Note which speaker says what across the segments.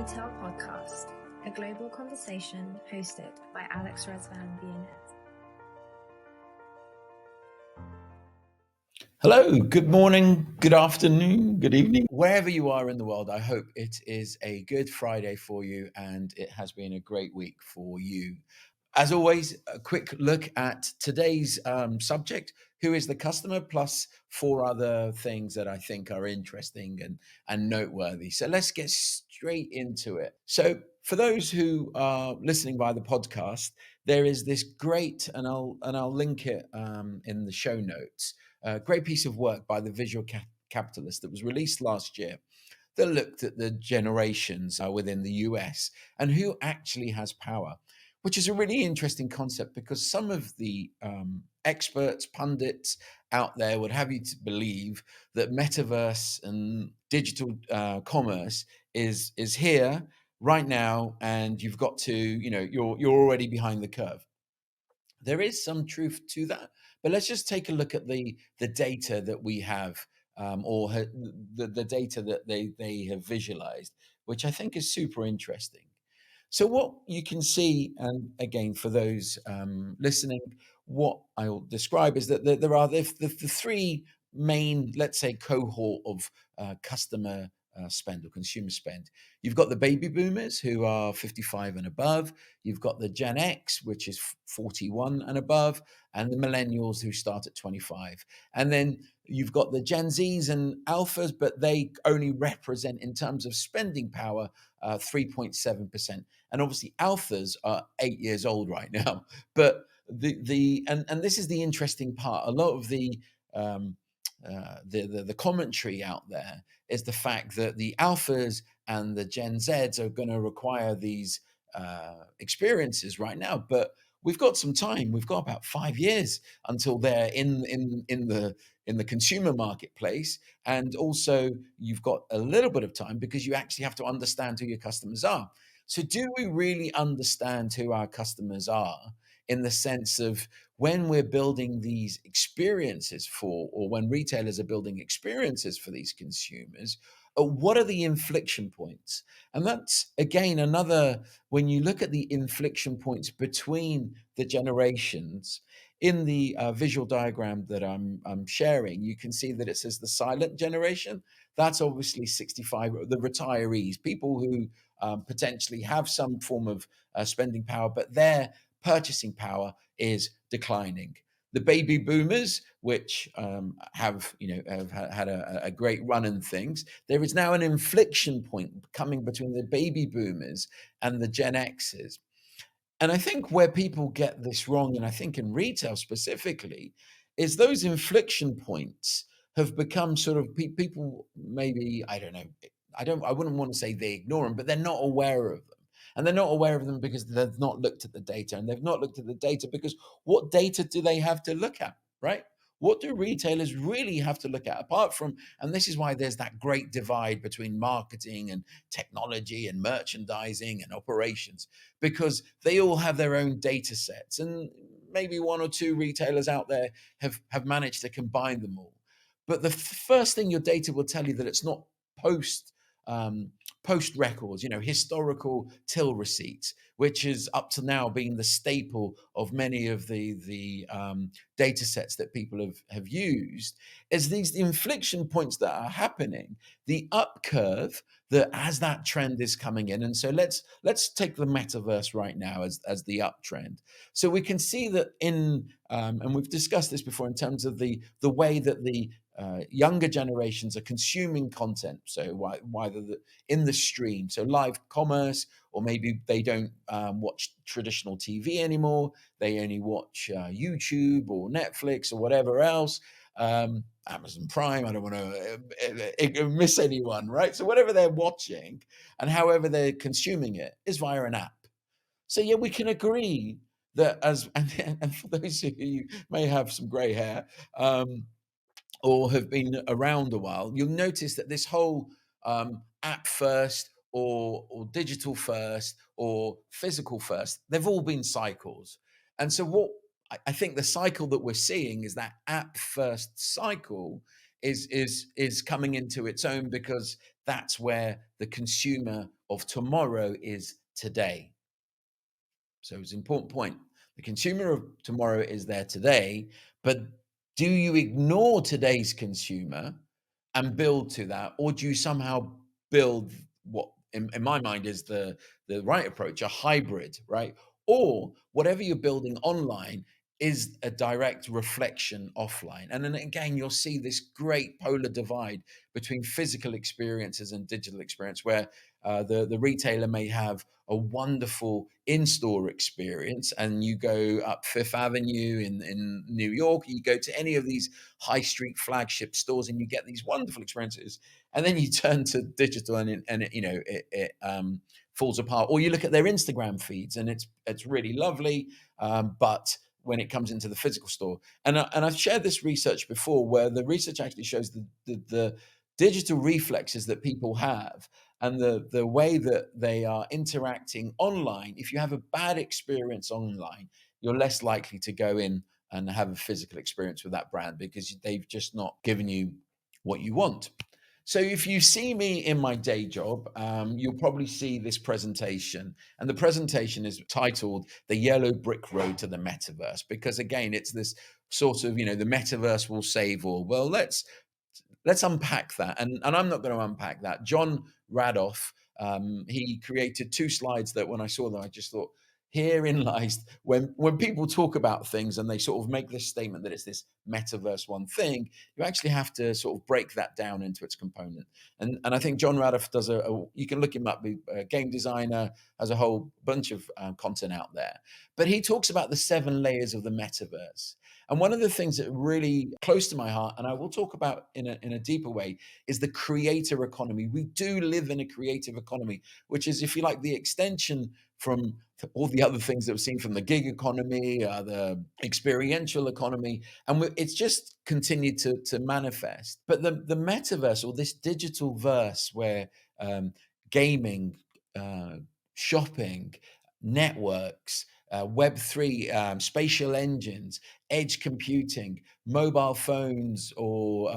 Speaker 1: Retail Podcast, a global conversation hosted by Alex Resvan Viennet.
Speaker 2: Hello, good morning, good afternoon, good evening, wherever you are in the world. I hope it is a good Friday for you and it has been a great week for you. As always, a quick look at today's subject, who is the customer, plus four other things that I think are interesting and noteworthy. So let's get straight into it. So for those who are listening by the podcast, there is this great, and I'll link it in the show notes, great piece of work by the Visual Capitalist that was released last year that looked at the generations within the US and who actually has power, which is a really interesting concept because some of the experts, pundits out there would have you to believe that metaverse and digital commerce is here right now, and you've got to, you're already behind the curve. There is some truth to that, but let's just take a look at the data that we have, the data that they have visualized, which I think is super interesting. So what you can see, and again, for those listening, what I'll describe is that there are the three main, let's say, cohort of customer spend or consumer spend. You've got the baby boomers who are 55 and above. You've got the Gen X, which is 41 and above, and the millennials who start at 25. And then you've got the Gen Zs and alphas, but they only represent, in terms of spending power, 3.7%. And obviously alphas are 8 years old right now. But and this is the interesting part. A lot of the commentary out there is the fact that the alphas and the Gen Zs are going to require these experiences right now, but we've got some time. We've got about 5 years until they're in the consumer marketplace, and also you've got a little bit of time because you actually have to understand who your customers are. So, do we really understand who our customers are in the sense of when we're building these experiences or when retailers are building experiences for these consumers, what are the inflection points? And that's, again, another, when you look at the inflection points between the generations, in the visual diagram that I'm sharing, you can see that it says the silent generation. That's obviously 65, the retirees, people who potentially have some form of spending power, but their purchasing power is declining. The baby boomers, which have had a great run in things, there is now an inflection point coming between the baby boomers and the Gen X's. And I think where people get this wrong, and I think in retail specifically, is those inflection points have become sort of people, maybe, I don't know, I wouldn't want to say they ignore them, but they're not aware of them. And they're not aware of them because they've not looked at the data, and they've not looked at the data because what data do they have to look at, right? What do retailers really have to look at apart from, and this is why there's that great divide between marketing and technology and merchandising and operations, because they all have their own data sets, and maybe one or two retailers out there have managed to combine them all. But the first thing your data will tell you that it's not post post records, historical till receipts, which is up to now being the staple of many of the data sets that people have used, is these inflection points that are happening, the up curve, that as that trend is coming in. And so let's take the metaverse right now as the uptrend. So we can see that and we've discussed this before in terms of the way that the younger generations are consuming content. So whether in the stream, so live commerce, or maybe they don't watch traditional TV anymore. They only watch YouTube or Netflix or whatever else. Amazon Prime, I don't want to miss anyone, right? So whatever they're watching and however they're consuming it is via an app. So yeah, we can agree that and for those of you who may have some gray hair, or have been around a while, you'll notice that this whole app first or digital first or physical first, they've all been cycles. And so what I think the cycle that we're seeing is that app first cycle is coming into its own, because that's where the consumer of tomorrow is today. So it's an important point. The consumer of tomorrow is there today, but do you ignore today's consumer and build to that, or do you somehow build what, in my mind, is the right approach, a hybrid, right? Or whatever you're building online is a direct reflection offline. And then again, you'll see this great polar divide between physical experiences and digital experience, where the retailer may have a wonderful in-store experience, and you go up Fifth Avenue in New York, you go to any of these high street flagship stores, and you get these wonderful experiences. And then you turn to digital, and it falls apart. Or you look at their Instagram feeds, and it's really lovely, but when it comes into the physical store, and I've shared this research before, where the research actually shows the digital reflexes that people have, and the way that they are interacting online. If you have a bad experience online, you're less likely to go in and have a physical experience with that brand, because they've just not given you what you want. So if you see me in my day job, you'll probably see this presentation, and the presentation is titled "The Yellow Brick Road to the Metaverse," because again, it's this sort of, the metaverse will save all. Well, let's unpack that. And I'm not going to unpack that. Jon Radoff, he created two slides that when I saw them, I just thought, herein lies, when people talk about things and they sort of make this statement that it's this metaverse one thing, you actually have to sort of break that down into its component. And I think Jon Radoff does you can look him up, a game designer, has a whole bunch of content out there. But he talks about the 7 layers of the metaverse. And one of the things that really close to my heart, and I will talk about in a deeper way, is the creator economy. We do live in a creative economy, which is, if you like, the extension from all the other things that we've seen, from the gig economy, the experiential economy, and it's just continued to manifest. But the metaverse, or this digital verse, where gaming, uh, shopping, networks, Web3, spatial engines, edge computing, mobile phones, or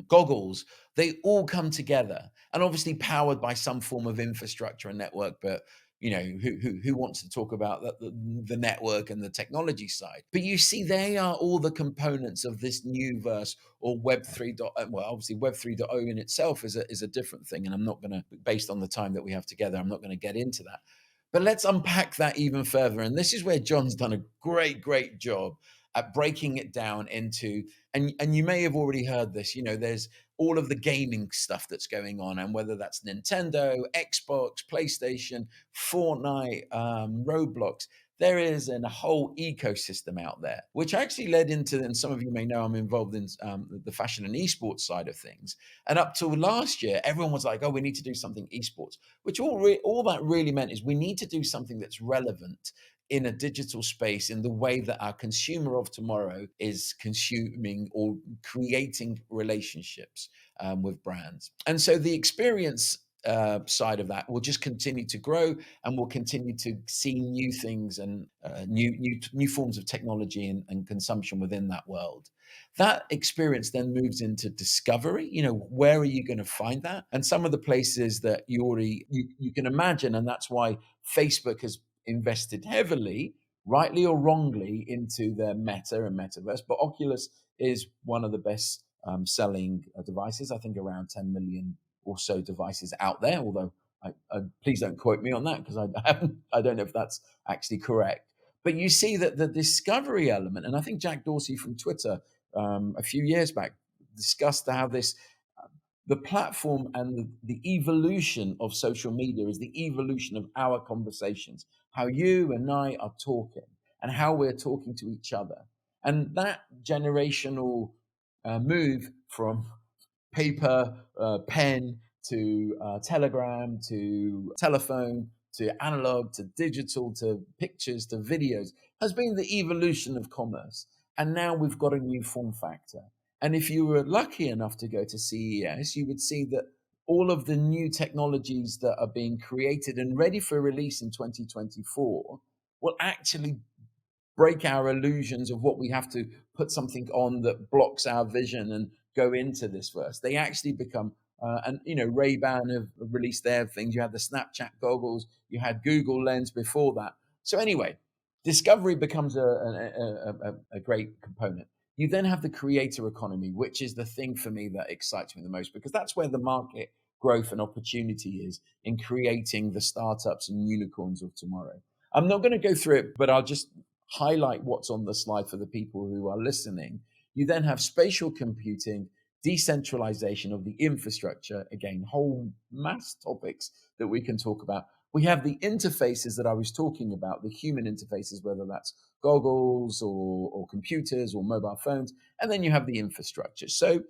Speaker 2: goggles, they all come together, and obviously powered by some form of infrastructure and network. But who wants to talk about the network and the technology side? But you see, they are all the components of this new verse, or Web 3.0. Well, obviously Web 3.0 in itself is a different thing, and I'm not going to, based on the time that we have together, I'm not going to get into that. But let's unpack that even further. And this is where Jon's done a great job at breaking it down into, and you may have already heard this, there's all of the gaming stuff that's going on, and whether that's Nintendo, Xbox, PlayStation, Fortnite, Roblox, there is a whole ecosystem out there, which actually led into, and some of you may know I'm involved in the fashion and esports side of things. And up till last year, everyone was like, oh, we need to do something esports, which all that really meant is we need to do something that's relevant in a digital space, in the way that our consumer of tomorrow is consuming or creating relationships with brands. And so the experience side of that will just continue to grow, and we'll continue to see new things, and new forms of technology and consumption within that world. That experience then moves into discovery. Where are you going to find that? And some of the places that you can imagine, and that's why Facebook has invested heavily, rightly or wrongly, into their Meta and Metaverse. But Oculus is one of the best selling devices. I think around 10 million or so devices out there. Although, please don't quote me on that, because I don't know if that's actually correct. But you see that the discovery element, and I think Jack Dorsey from Twitter a few years back discussed how the platform and the evolution of social media is the evolution of our conversations, how you and I are talking, and how we're talking to each other. And that generational move from paper, pen, to telegram, to telephone, to analog, to digital, to pictures, to videos, has been the evolution of commerce. And now we've got a new form factor. And if you were lucky enough to go to CES, you would see that all of the new technologies that are being created and ready for release in 2024 will actually break our illusions of what we have to put something on that blocks our vision and go into this verse. They actually become And Ray-Ban have released their things. You had the Snapchat goggles. You had Google Lens before that. So anyway, discovery becomes a great component. You then have the creator economy, which is the thing for me that excites me the most, because that's where the market growth and opportunity is in creating the startups and unicorns of tomorrow. I'm not going to go through it, but I'll just highlight what's on the slide for the people who are listening. You then have spatial computing, decentralization of the infrastructure, again, whole mass topics that we can talk about. We have the interfaces that I was talking about, the human interfaces, whether that's goggles or computers or mobile phones, and then you have the infrastructure. So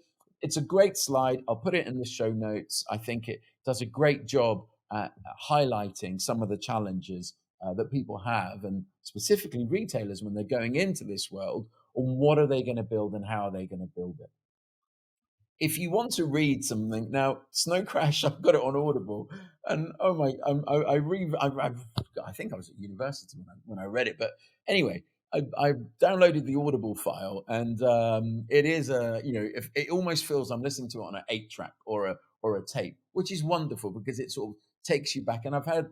Speaker 2: it's a great slide. I'll put it in the show notes. I think it does a great job at highlighting some of the challenges that people have, and specifically retailers when they're going into this world, on what are they going to build and how are they going to build it. If you want to read something now, Snow Crash, I've got it on Audible, and oh my, I think I was at university when I read it, but anyway, I downloaded the Audible file, and it is it almost feels I'm listening to it on an 8-track or a tape, which is wonderful because it sort of takes you back. And I've had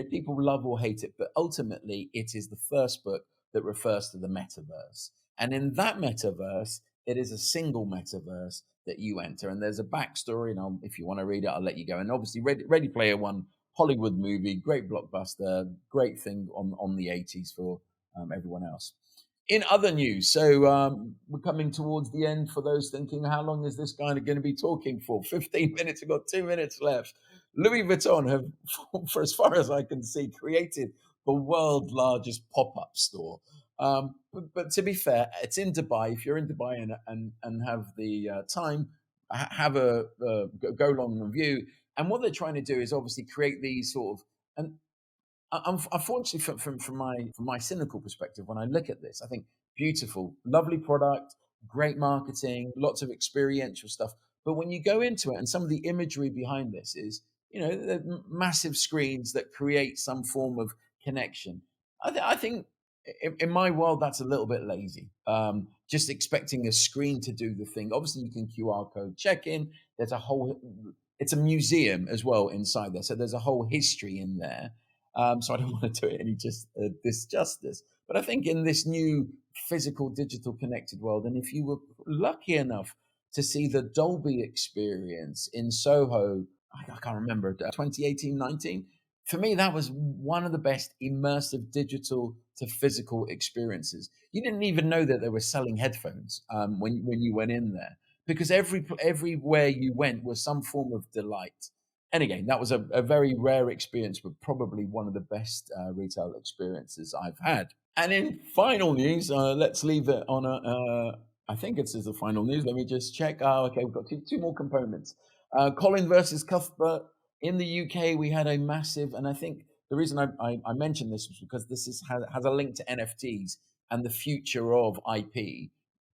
Speaker 2: people love or hate it, but ultimately it is the first book that refers to the metaverse, and in that metaverse, it is a single metaverse that you enter, and there's a backstory, and if you want to read it, I'll let you go. And obviously, Ready Player One, Hollywood movie, great blockbuster, great thing on the 80s for everyone else. In other news, so we're coming towards the end. For those thinking, how long is this guy going to be talking for? 15 minutes. I've got 2 minutes left. Louis Vuitton have, for as far as I can see, created the world's largest pop-up store. But to be fair, it's in Dubai. If you're in Dubai and have the time, have a go long review. And what they're trying to do is obviously create these sort of, and unfortunately from my cynical perspective, when I look at this, I think beautiful, lovely product, great marketing, lots of experiential stuff. But when you go into it, and some of the imagery behind this is, the massive screens that create some form of connection. I think in my world, that's a little bit lazy. Just expecting a screen to do the thing. Obviously, you can QR code check in. There's a whole, it's a museum as well inside there. So there's a whole history in there. So I don't want to do it any disjustice. But I think in this new physical, digital connected world, and if you were lucky enough to see the Dolby experience in Soho, I can't remember, 2018, 19, for me, that was one of the best immersive digital to physical experiences. You didn't even know that they were selling headphones when you went in there, because everywhere you went was some form of delight. And again, that was a very rare experience, but probably one of the best retail experiences I've had. And in final news, let's leave it on I think it's as the final news. Let me just check. Oh, okay, we've got two more components. Colin versus Cuthbert. In the UK, we had a massive, and I think the reason I mentioned this was because this has a link to NFTs and the future of IP.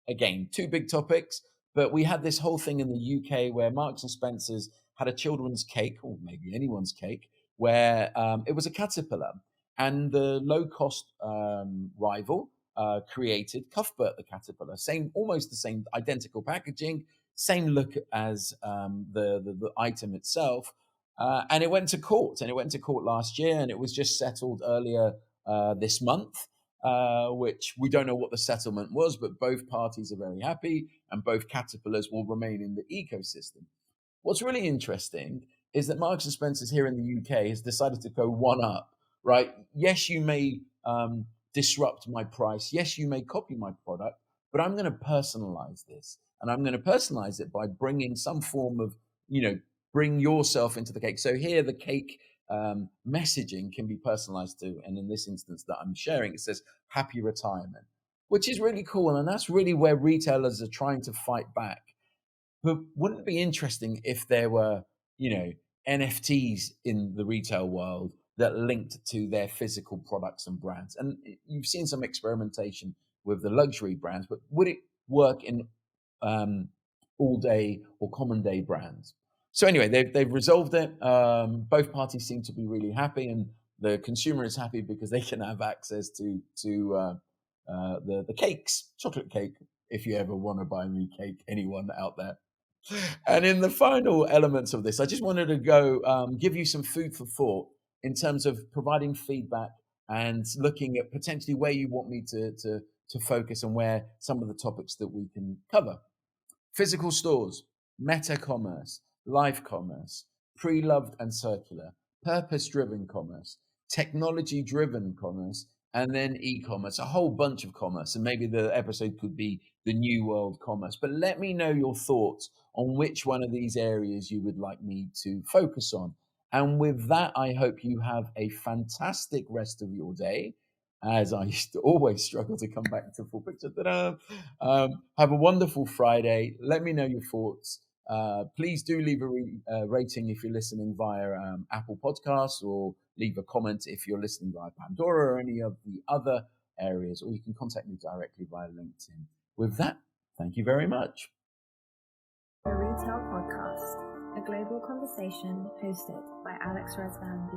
Speaker 2: Again, two big topics, but we had this whole thing in the UK where Marks and Spencer's had a children's cake, or maybe anyone's cake, where it was a caterpillar, and the low-cost rival created Cuthbert the caterpillar, almost the same, identical packaging, same look as the item itself. And it went to court, last year, and it was just settled earlier this month, which we don't know what the settlement was, but both parties are very happy, and both caterpillars will remain in the ecosystem. What's really interesting is that Marks and Spencer's here in the UK has decided to go one up, right? Yes, you may disrupt my price. Yes, you may copy my product, but I'm going to personalize this, and I'm going to personalize it by bringing some form of, bring yourself into the cake. So here, the cake messaging can be personalized to, and in this instance that I'm sharing, it says "Happy Retirement," which is really cool, and that's really where retailers are trying to fight back. But wouldn't it be interesting if there were, NFTs in the retail world that linked to their physical products and brands? And you've seen some experimentation with the luxury brands, but would it work in all day or common day brands? So anyway, they've resolved it. Both parties seem to be really happy, and the consumer is happy because they can have access to the cakes, chocolate cake. If you ever want to buy me cake, anyone out there. And in the final elements of this, I just wanted to go give you some food for thought in terms of providing feedback and looking at potentially where you want me to focus and where some of the topics that we can cover. Physical stores, meta commerce, live commerce, pre-loved and circular, purpose-driven commerce, technology-driven commerce, and then e-commerce, a whole bunch of commerce. And maybe the episode could be the new world commerce. But let me know your thoughts on which one of these areas you would like me to focus on. And with that, I hope you have a fantastic rest of your day, as I used to always struggle to come back to full picture. Ta-da! Have a wonderful Friday. Let me know your thoughts. Please do leave a rating if you're listening via Apple Podcasts, or leave a comment if you're listening via Pandora or any of the other areas, or you can contact me directly via LinkedIn. With that, thank you very much.
Speaker 1: The Retail Podcast, a global conversation hosted by Alex Resvan,